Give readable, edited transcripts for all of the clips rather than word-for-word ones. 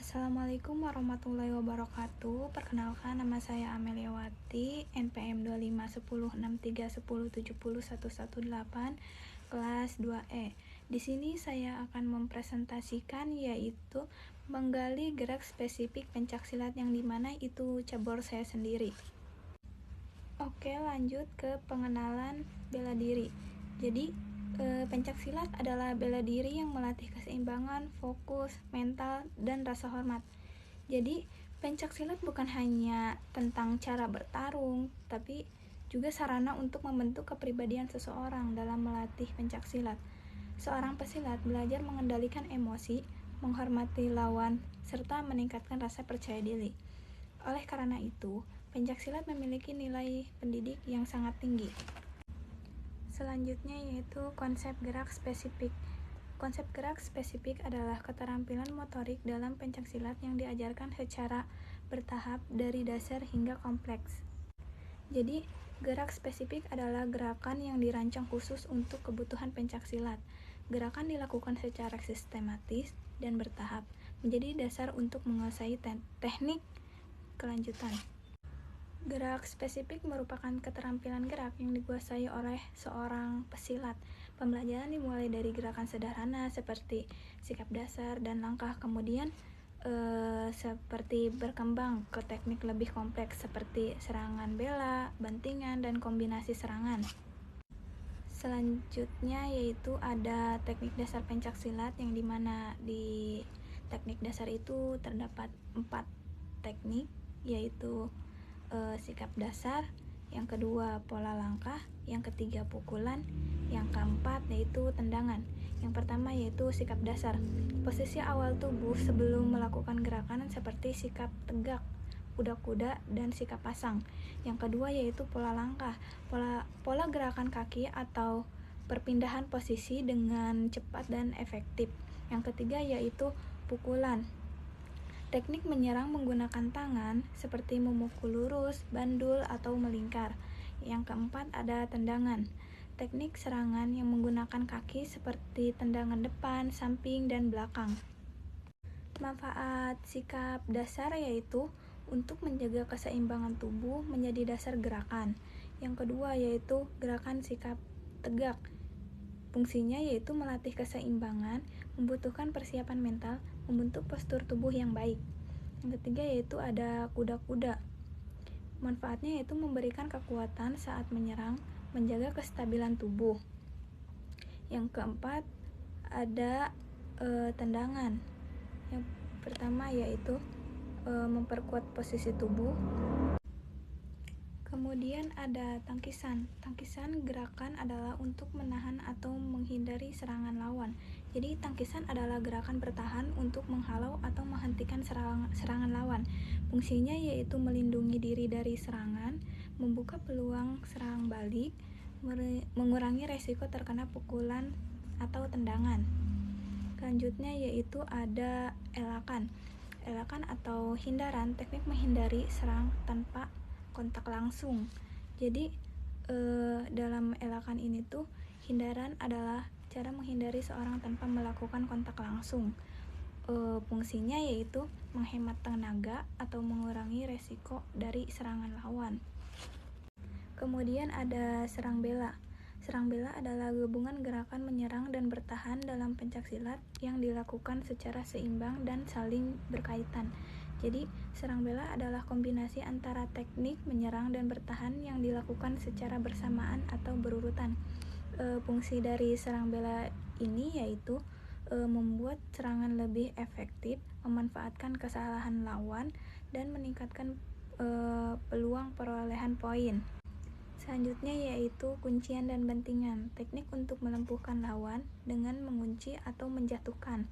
Assalamualaikum warahmatullahi wabarakatuh. Perkenalkan, nama saya Ameliawati, NPM 25106310701118, kelas 2E. Di sini saya akan mempresentasikan yaitu menggali gerak spesifik pencaksilat yang dimana itu cabur saya sendiri. Oke, lanjut ke pengenalan bela diri. Jadi, pencaksilat adalah bela diri yang melatih keseimbangan, fokus, mental, dan rasa hormat. Jadi, pencaksilat bukan hanya tentang cara bertarung, tapi juga sarana untuk membentuk kepribadian seseorang dalam melatih pencaksilat. Seorang pesilat belajar mengendalikan emosi, menghormati lawan, serta meningkatkan rasa percaya diri. Oleh karena itu, pencaksilat memiliki nilai pendidik yang sangat tinggi. Selanjutnya yaitu konsep gerak spesifik. Konsep gerak spesifik adalah keterampilan motorik dalam pencaksilat yang diajarkan secara bertahap dari dasar hingga kompleks. Jadi, gerak spesifik adalah gerakan yang dirancang khusus untuk kebutuhan pencaksilat. Gerakan dilakukan secara sistematis dan bertahap, menjadi dasar untuk menguasai teknik kelanjutan. Gerak spesifik merupakan keterampilan gerak yang dikuasai oleh seorang pesilat. Pembelajaran dimulai dari gerakan sederhana seperti sikap dasar dan langkah, kemudian seperti berkembang ke teknik lebih kompleks seperti serangan bela, bantingan, dan kombinasi serangan. Selanjutnya yaitu ada teknik dasar pencaksilat, yang dimana di teknik dasar itu terdapat 4 teknik, yaitu sikap dasar, yang kedua pola langkah, yang ketiga pukulan, yang keempat yaitu tendangan. Yang pertama yaitu sikap dasar. Posisi awal tubuh sebelum melakukan gerakan seperti sikap tegak, kuda-kuda, dan sikap pasang. Yang kedua yaitu pola langkah, pola gerakan kaki atau perpindahan posisi dengan cepat dan efektif. Yang ketiga yaitu pukulan, teknik menyerang menggunakan tangan seperti memukul lurus, bandul, atau melingkar. Yang keempat ada tendangan, teknik serangan yang menggunakan kaki seperti tendangan depan, samping, dan belakang. Manfaat sikap dasar yaitu untuk menjaga keseimbangan tubuh menjadi dasar gerakan. Yang kedua yaitu gerakan sikap tegak. Fungsinya yaitu melatih keseimbangan, membutuhkan persiapan mental, membentuk postur tubuh yang baik. Yang ketiga yaitu ada kuda-kuda. Manfaatnya yaitu memberikan kekuatan saat menyerang, menjaga kestabilan tubuh. Yang keempat ada tendangan. Yang pertama yaitu memperkuat posisi tubuh. Kemudian ada tangkisan. Tangkisan gerakan adalah untuk menahan atau menghindari serangan lawan. Jadi tangkisan adalah gerakan bertahan untuk menghalau atau menghentikan serangan lawan. Fungsinya yaitu melindungi diri dari serangan, membuka peluang serang balik, mengurangi resiko terkena pukulan atau tendangan. Selanjutnya yaitu ada elakan. Elakan atau hindaran, teknik menghindari serang tanpa kontak langsung. Jadi dalam elakan ini tuh hindaran adalah cara menghindari seorang tanpa melakukan kontak langsung. Fungsinya yaitu menghemat tenaga atau mengurangi resiko dari serangan lawan. Kemudian ada serang bela. Serang bela adalah gabungan gerakan menyerang dan bertahan dalam pencaksilat yang dilakukan secara seimbang dan saling berkaitan. Jadi, serang bela adalah kombinasi antara teknik menyerang dan bertahan yang dilakukan secara bersamaan atau berurutan. Fungsi dari serang bela ini yaitu membuat serangan lebih efektif, memanfaatkan kesalahan lawan, dan meningkatkan peluang perolehan poin. Selanjutnya yaitu kuncian dan bantingan, teknik untuk melumpuhkan lawan dengan mengunci atau menjatuhkan.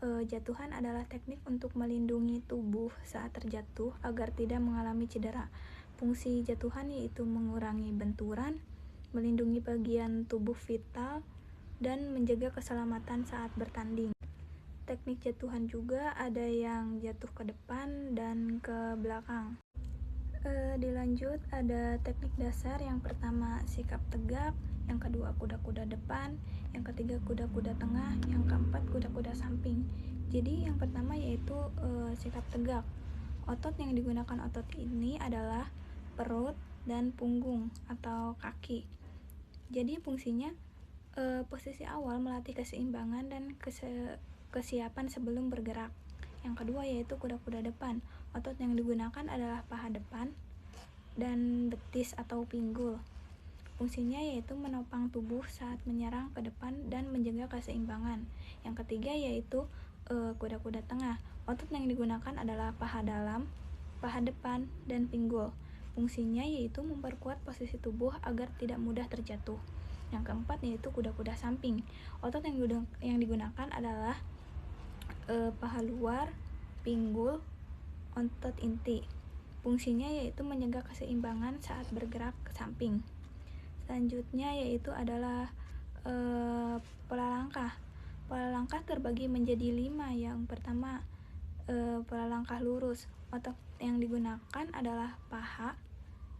Jatuhan adalah teknik untuk melindungi tubuh saat terjatuh agar tidak mengalami cedera. Fungsi jatuhan yaitu mengurangi benturan, melindungi bagian tubuh vital, dan menjaga keselamatan saat bertanding. Teknik jatuhan juga ada yang jatuh ke depan dan ke belakang. Dilanjut ada teknik dasar. Yang pertama sikap tegak, yang kedua kuda-kuda depan, yang ketiga kuda-kuda tengah, yang keempat kuda-kuda samping. Jadi yang pertama yaitu sikap tegak. Otot yang digunakan otot ini adalah perut dan punggung atau kaki. Jadi fungsinya posisi awal melatih keseimbangan dan kesiapan sebelum bergerak. Yang kedua yaitu kuda-kuda depan. Otot yang digunakan adalah paha depan dan betis atau pinggul. Fungsinya yaitu menopang tubuh saat menyerang ke depan dan menjaga keseimbangan. Yang ketiga yaitu kuda-kuda tengah. Otot yang digunakan adalah paha dalam, paha depan, dan pinggul. Fungsinya yaitu memperkuat posisi tubuh agar tidak mudah terjatuh. Yang keempat yaitu kuda-kuda samping. Otot yang digunakan adalah paha luar, pinggul, otot inti. Fungsinya yaitu menjaga keseimbangan saat bergerak ke samping. Selanjutnya yaitu adalah pola langkah. Pola langkah terbagi menjadi 5. Yang pertama pola langkah lurus. Otot yang digunakan adalah paha,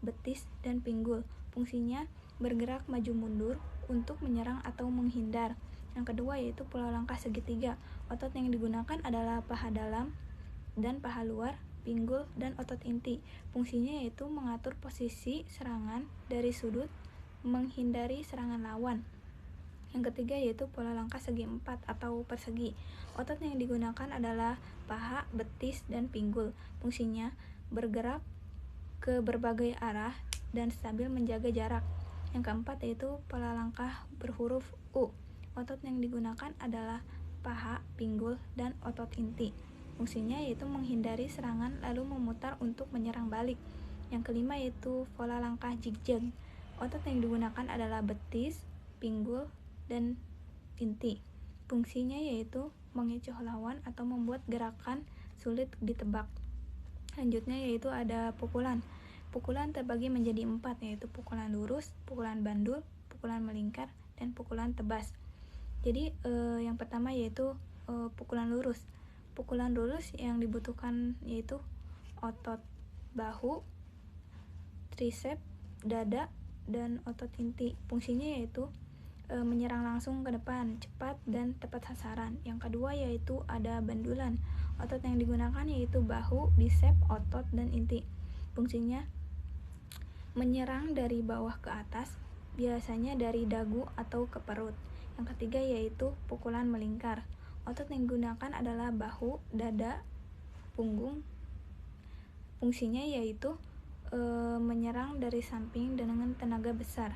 betis, dan pinggul. Fungsinya bergerak maju mundur untuk menyerang atau menghindar. Yang kedua yaitu pola langkah segitiga. Otot yang digunakan adalah paha dalam dan paha luar, pinggul, dan otot inti. Fungsinya yaitu mengatur posisi serangan dari sudut, menghindari serangan lawan. Yang ketiga yaitu pola langkah segi empat atau persegi. Otot yang digunakan adalah paha, betis, dan pinggul. Fungsinya bergerak ke berbagai arah dan stabil menjaga jarak. Yang keempat yaitu pola langkah berhuruf U. Otot yang digunakan adalah paha, pinggul, dan otot inti. Fungsinya yaitu menghindari serangan lalu memutar untuk menyerang balik. Yang kelima yaitu pola langkah zigzag. Otot yang digunakan adalah betis, pinggul, dan inti. Fungsinya yaitu mengecoh lawan atau membuat gerakan sulit ditebak. Selanjutnya yaitu ada pukulan. Pukulan terbagi menjadi 4 yaitu pukulan lurus, pukulan bandul, pukulan melingkar, dan pukulan tebas. Jadi yang pertama yaitu pukulan lurus. Pukulan lurus yang dibutuhkan yaitu otot bahu, trisep, dada, dan otot inti. Fungsinya yaitu menyerang langsung ke depan, cepat dan tepat sasaran. Yang kedua yaitu ada bandulan. Otot yang digunakan yaitu bahu, bisep, otot, dan inti. Fungsinya menyerang dari bawah ke atas, biasanya dari dagu atau ke perut. Yang ketiga yaitu pukulan melingkar. Otot yang digunakan adalah bahu, dada, punggung. Fungsinya yaitu menyerang dari samping dengan tenaga besar.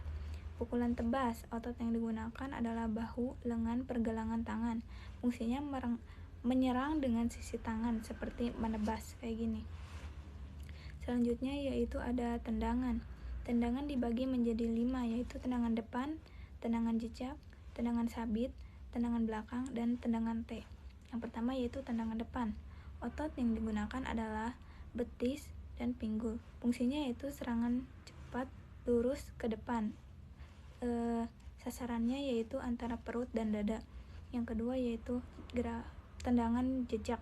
Pukulan tebas. Otot yang digunakan adalah bahu, lengan, pergelangan tangan. Fungsinya menyerang dengan sisi tangan seperti menebas kayak gini. Selanjutnya yaitu ada tendangan. Tendangan dibagi menjadi 5 yaitu tendangan depan, tendangan jejak, tendangan sabit, tendangan belakang, dan tendangan T. Yang pertama yaitu tendangan depan. Otot yang digunakan adalah betis dan pinggul. Fungsinya yaitu serangan cepat lurus ke depan. Sasarannya yaitu antara perut dan dada. Yang kedua yaitu tendangan jejak.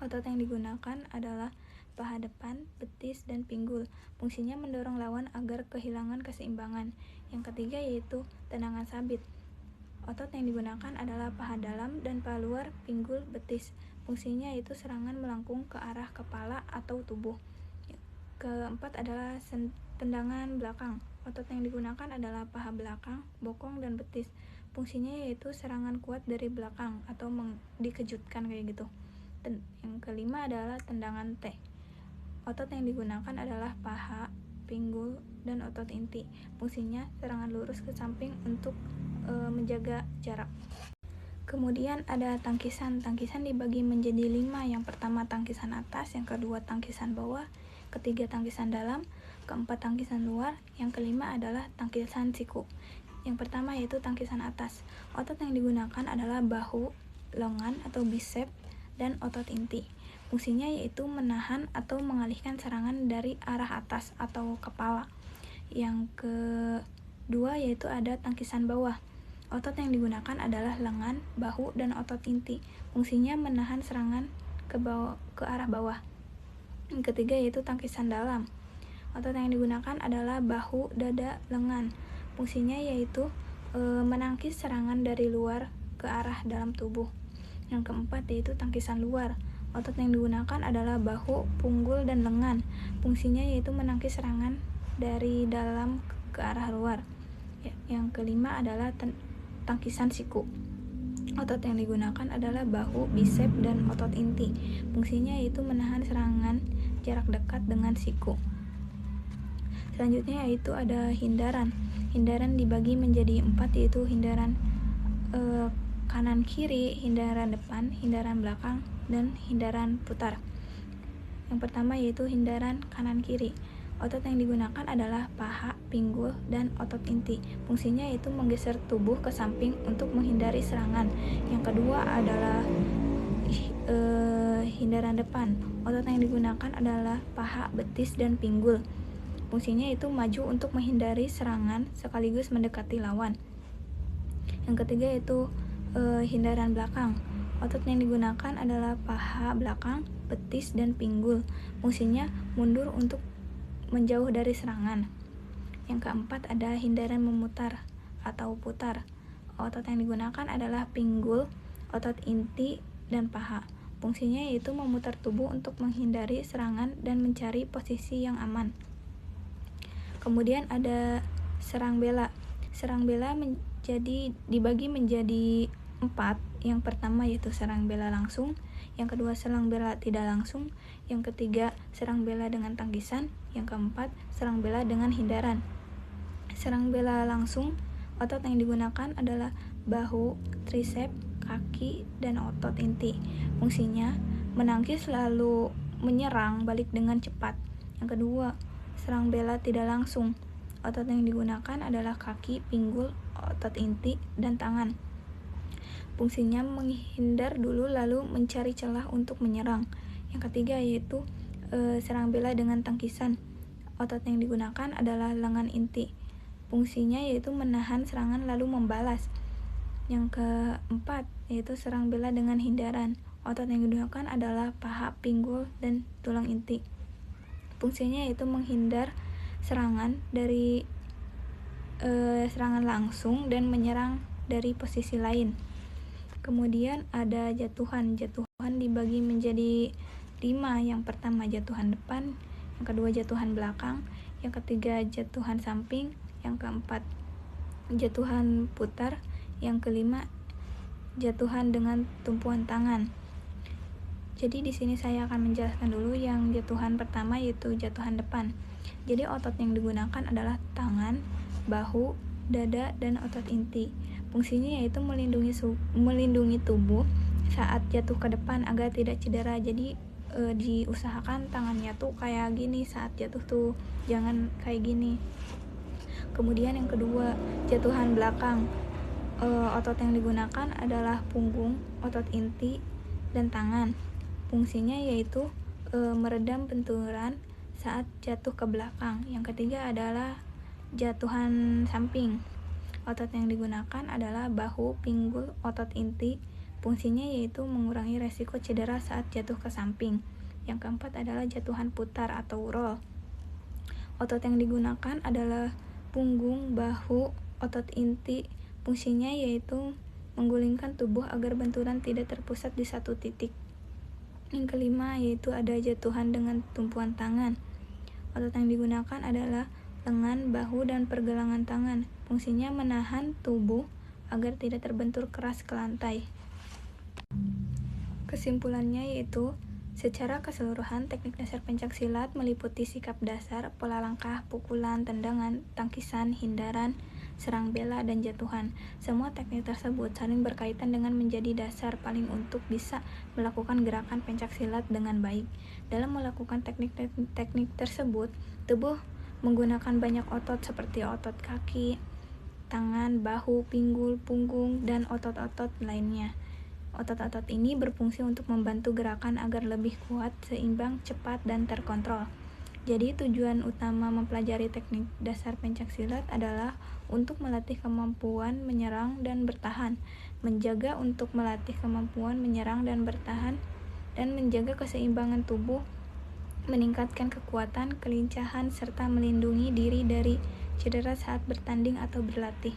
Otot yang digunakan adalah paha depan, betis, dan pinggul. Fungsinya mendorong lawan agar kehilangan keseimbangan. Yang ketiga yaitu tendangan sabit. Otot yang digunakan adalah paha dalam dan paha luar, pinggul, betis. Fungsinya yaitu serangan melengkung ke arah kepala atau tubuh. Keempat adalah tendangan belakang. Otot yang digunakan adalah paha belakang, bokong, dan betis. Fungsinya yaitu serangan kuat dari belakang atau dikejutkan kayak gitu. Yang kelima adalah tendangan T. Otot yang digunakan adalah paha, pinggul, dan otot inti. Fungsinya serangan lurus ke samping untuk menjaga jarak. Kemudian ada tangkisan. Tangkisan dibagi menjadi 5. Yang pertama tangkisan atas, yang kedua tangkisan bawah, ketiga tangkisan dalam, keempat tangkisan luar, yang kelima adalah tangkisan siku. Yang pertama yaitu tangkisan atas. Otot yang digunakan adalah bahu, lengan atau bisep, dan otot inti. Fungsinya yaitu menahan atau mengalihkan serangan dari arah atas atau kepala. Yang kedua yaitu ada tangkisan bawah. Otot yang digunakan adalah lengan, bahu, dan otot inti. Fungsinya menahan serangan ke arah bawah. Yang ketiga yaitu tangkisan dalam. Otot yang digunakan adalah bahu, dada, lengan. Fungsinya yaitu menangkis serangan dari luar ke arah dalam tubuh. Yang keempat yaitu tangkisan luar. Otot yang digunakan adalah bahu, punggul, dan lengan. Fungsinya yaitu menangkis serangan dari dalam ke arah luar. Yang kelima adalah tangkisan siku. Otot yang digunakan adalah bahu, bisep, dan otot inti. Fungsinya yaitu menahan serangan jarak dekat dengan siku. Selanjutnya yaitu ada hindaran. Hindaran dibagi menjadi 4, yaitu hindaran kanan kiri, hindaran depan, hindaran belakang, dan hindaran putar. Yang pertama yaitu hindaran kanan kiri. Otot yang digunakan adalah paha, pinggul, dan otot inti. Fungsinya yaitu menggeser tubuh ke samping untuk menghindari serangan. Yang kedua adalah hindaran depan. Otot yang digunakan adalah paha, betis, dan pinggul. Fungsinya yaitu maju untuk menghindari serangan sekaligus mendekati lawan. Yang ketiga yaitu hindaran belakang. Otot yang digunakan adalah paha belakang, betis, dan pinggul. Fungsinya mundur untuk menjauh dari serangan. Yang keempat ada hindaran memutar atau putar. Otot yang digunakan adalah pinggul, otot inti, dan paha. Fungsinya yaitu memutar tubuh untuk menghindari serangan dan mencari posisi yang aman. Kemudian ada serang bela. Serang bela dibagi menjadi 4. Yang pertama yaitu serang bela langsung, yang kedua serang bela tidak langsung, yang ketiga serang bela dengan tangkisan, yang keempat serang bela dengan hindaran. Serang bela langsung, otot yang digunakan adalah bahu, trisep, kaki, dan otot inti. Fungsinya menangkis lalu menyerang balik dengan cepat. Yang kedua, serang bela tidak langsung. Otot yang digunakan adalah kaki, pinggul, otot inti, dan tangan. Fungsinya menghindar dulu lalu mencari celah untuk menyerang. Yang ketiga yaitu serang bela dengan tangkisan. Otot yang digunakan adalah lengan inti. Fungsinya yaitu menahan serangan lalu membalas. Yang keempat yaitu serang bela dengan hindaran. Otot yang digunakan adalah paha, pinggul, dan tulang inti. Fungsinya yaitu menghindar serangan dari serangan langsung dan menyerang dari posisi lain. Kemudian ada jatuhan. Jatuhan dibagi menjadi 5. Yang pertama jatuhan depan, yang kedua jatuhan belakang, yang ketiga jatuhan samping, yang keempat jatuhan putar, yang kelima jatuhan dengan tumpuan tangan. Jadi di sini saya akan menjelaskan dulu yang jatuhan pertama yaitu jatuhan depan. Jadi otot yang digunakan adalah tangan, bahu, dada, dan otot inti. Fungsinya yaitu melindungi tubuh saat jatuh ke depan agar tidak cedera. Jadi diusahakan tangannya tuh kayak gini saat jatuh tuh, jangan kayak gini. Kemudian yang kedua, jatuhan belakang. Otot yang digunakan adalah punggung, otot inti, dan tangan. Fungsinya yaitu meredam benturan saat jatuh ke belakang. Yang ketiga adalah jatuhan samping. Otot yang digunakan adalah bahu, pinggul, otot inti. Fungsinya yaitu mengurangi resiko cedera saat jatuh ke samping. Yang keempat adalah jatuhan putar atau roll. Otot yang digunakan adalah punggung, bahu, otot inti. Fungsinya yaitu menggulingkan tubuh agar benturan tidak terpusat di satu titik. Yang kelima yaitu ada jatuhan dengan tumpuan tangan. Otot yang digunakan adalah lengan, bahu, dan pergelangan tangan. Fungsinya menahan tubuh agar tidak terbentur keras ke lantai. Kesimpulannya yaitu, secara keseluruhan teknik dasar pencaksilat meliputi sikap dasar, pola langkah, pukulan, tendangan, tangkisan, hindaran, serang bela, dan jatuhan. Semua teknik tersebut saling berkaitan dengan menjadi dasar paling untuk bisa melakukan gerakan pencaksilat dengan baik. Dalam melakukan teknik tersebut, tubuh menggunakan banyak otot seperti otot kaki, tangan, bahu, pinggul, punggung, dan otot-otot lainnya. Otot-otot ini berfungsi untuk membantu gerakan agar lebih kuat, seimbang, cepat, dan terkontrol. Jadi tujuan utama mempelajari teknik dasar pencaksilat adalah untuk melatih kemampuan menyerang dan bertahan, menjaga untuk melatih kemampuan menyerang dan bertahan, dan menjaga keseimbangan tubuh, meningkatkan kekuatan, kelincahan, serta melindungi diri dari cedera saat bertanding atau berlatih.